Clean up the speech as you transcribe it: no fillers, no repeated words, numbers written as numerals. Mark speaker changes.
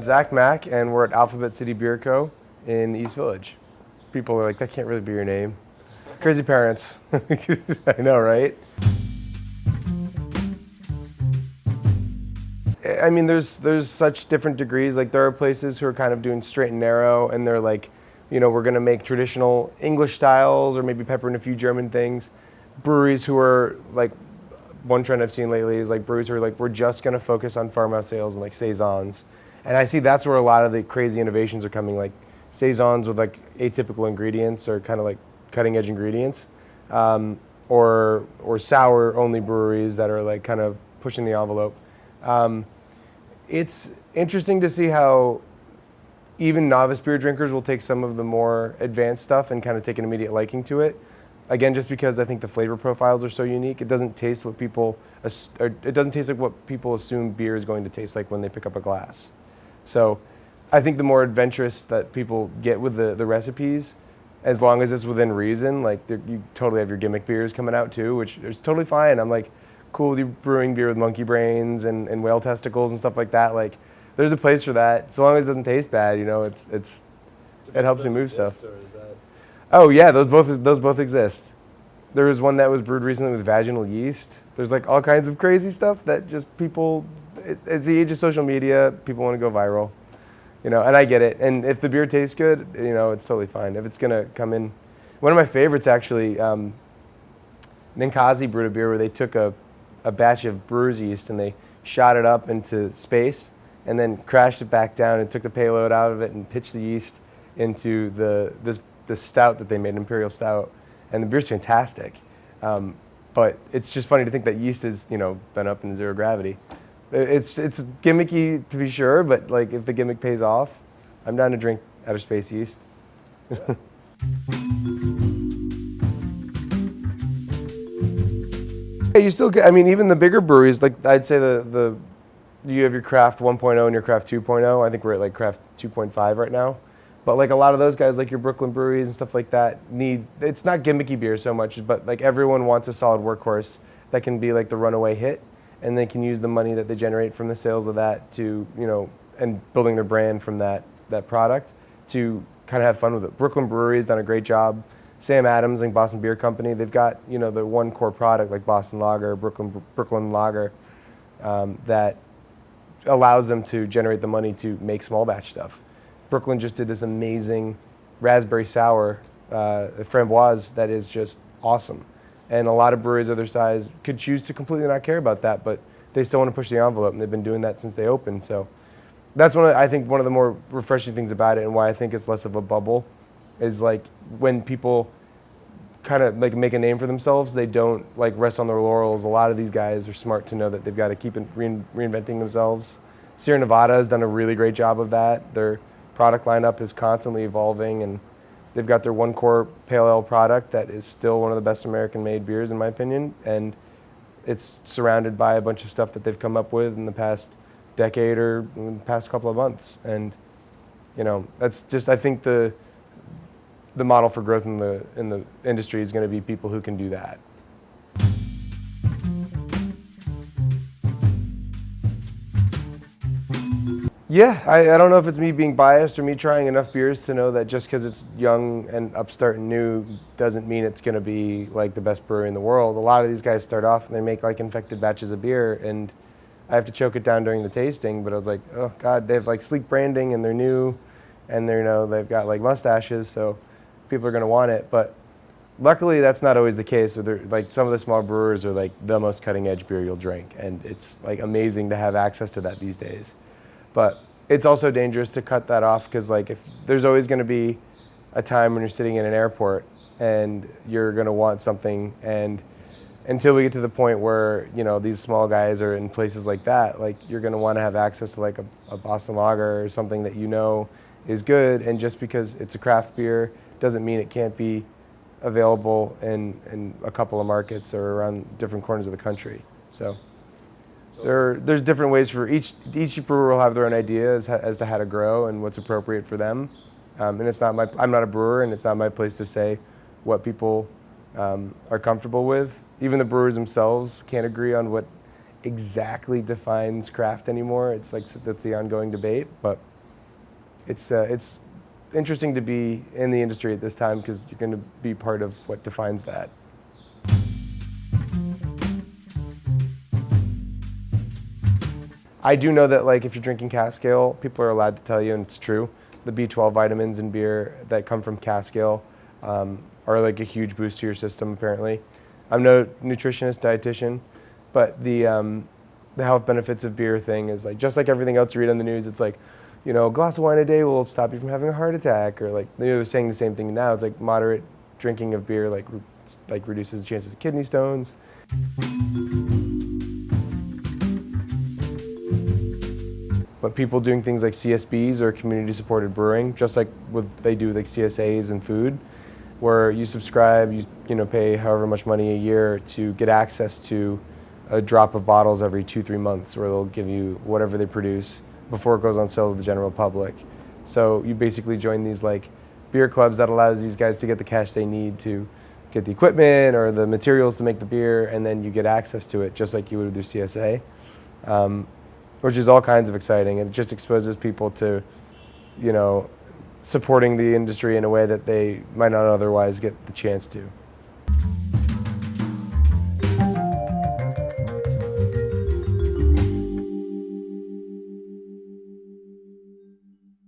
Speaker 1: Zach Mack, and we're at Alphabet City Beer Co. in the East Village. People are like, that can't really be your name. Crazy parents. I know, right? I mean, there's such different degrees. Like, there are places who are kind of doing straight and narrow, and they're like, we're going to make traditional English styles or maybe pepper in a few German things. Breweries who are like, one trend I've seen lately is like breweries who are like, we're just going to focus on farmhouse ales and like saisons. And I see that's where a lot of the crazy innovations are coming, like saisons with like atypical ingredients or kind of like cutting edge ingredients, or sour only breweries that are like kind of pushing the envelope. It's interesting to see how even novice beer drinkers will take some of the more advanced stuff and kind of take an immediate liking to it. Again, just because I think the flavor profiles are so unique, it doesn't taste what people, it doesn't taste like what people assume beer is going to taste like when they pick up a glass. So I think the more adventurous that people get with the recipes, as long as it's within reason, like you totally have your gimmick beers coming out too, which is totally fine. I'm like, cool with you brewing beer with monkey brains and whale testicles and stuff like that. Like, there's a place for that. So long as it doesn't taste bad, it helps you move stuff. Oh yeah, those both exist. There was one that was brewed recently with vaginal yeast. There's like all kinds of crazy stuff that just people, it's the age of social media, people want to go viral. And I get it. And if the beer tastes good, it's totally fine. If it's gonna come in, one of my favorites actually, Ninkasi brewed a beer where they took a batch of brewer's yeast and they shot it up into space and then crashed it back down and took the payload out of it and pitched the yeast into the stout that they made, Imperial Stout, and the beer's fantastic. But it's just funny to think that yeast has, been up in zero gravity. It's gimmicky to be sure, but like if the gimmick pays off, I'm down to drink outer space yeast. You still get, I mean, even the bigger breweries, like I'd say you have your craft 1.0 and your craft 2.0. I think we're at like craft 2.5 right now. But like a lot of those guys, like your Brooklyn breweries and stuff like that, it's not gimmicky beer so much, but like everyone wants a solid workhorse that can be like the runaway hit, and they can use the money that they generate from the sales of that to, and building their brand from that product to kind of have fun with it. Brooklyn Brewery has done a great job. Sam Adams and Boston Beer Company, they've got, the one core product like Boston Lager, Brooklyn Lager, that allows them to generate the money to make small batch stuff. Brooklyn just did this amazing raspberry sour, framboise that is just awesome. And a lot of breweries of their size could choose to completely not care about that, but they still want to push the envelope, and they've been doing that since they opened. So that's I think one of the more refreshing things about it, and why I think it's less of a bubble, is like when people kind of like make a name for themselves, they don't like rest on their laurels. A lot of these guys are smart to know that they've got to keep reinventing themselves. Sierra Nevada has done a really great job of that. Their product lineup is constantly evolving, and they've got their one core pale ale product that is still one of the best American-made beers, in my opinion, and it's surrounded by a bunch of stuff that they've come up with in the past decade or in the past couple of months. And that's just, I think the model for growth in the industry is going to be people who can do that. Yeah, I don't know if it's me being biased or me trying enough beers to know that just because it's young and upstart and new doesn't mean it's going to be like the best brewery in the world. A lot of these guys start off and they make like infected batches of beer, and I have to choke it down during the tasting, but I was like, oh God, they have like sleek branding and they're new, and they've got like mustaches, so people are going to want it. But luckily that's not always the case. So they're like, some of the small brewers are like the most cutting edge beer you'll drink, and it's like amazing to have access to that these days. But it's also dangerous to cut that off, because like if there's always going to be a time when you're sitting in an airport and you're going to want something, and until we get to the point where these small guys are in places like that, like you're going to want to have access to like a Boston Lager or something that is good, and just because it's a craft beer doesn't mean it can't be available in a couple of markets or around different corners of the country. So there's different ways for each brewer will have their own idea as to how to grow and what's appropriate for them. And I'm not a brewer, and it's not my place to say what people are comfortable with. Even the brewers themselves can't agree on what exactly defines craft anymore. It's like that's the ongoing debate. But It's interesting to be in the industry at this time because you're going to be part of what defines that. I do know that like if you're drinking cask ale, people are allowed to tell you, and it's true, the B12 vitamins in beer that come from cask ale are like a huge boost to your system apparently. I'm no nutritionist, dietitian, but the health benefits of beer thing is like just like everything else you read on the news. It's like, a glass of wine a day will stop you from having a heart attack, or like they're saying the same thing now. It's like moderate drinking of beer like reduces the chances of kidney stones. But people doing things like CSBs or community-supported brewing, just like they do like CSAs and food, where you subscribe, you pay however much money a year to get access to a drop of bottles every 2-3 months, where they'll give you whatever they produce before it goes on sale to the general public. So you basically join these like beer clubs that allows these guys to get the cash they need to get the equipment or the materials to make the beer, and then you get access to it just like you would with your CSA, which is all kinds of exciting. It just exposes people to, supporting the industry in a way that they might not otherwise get the chance to.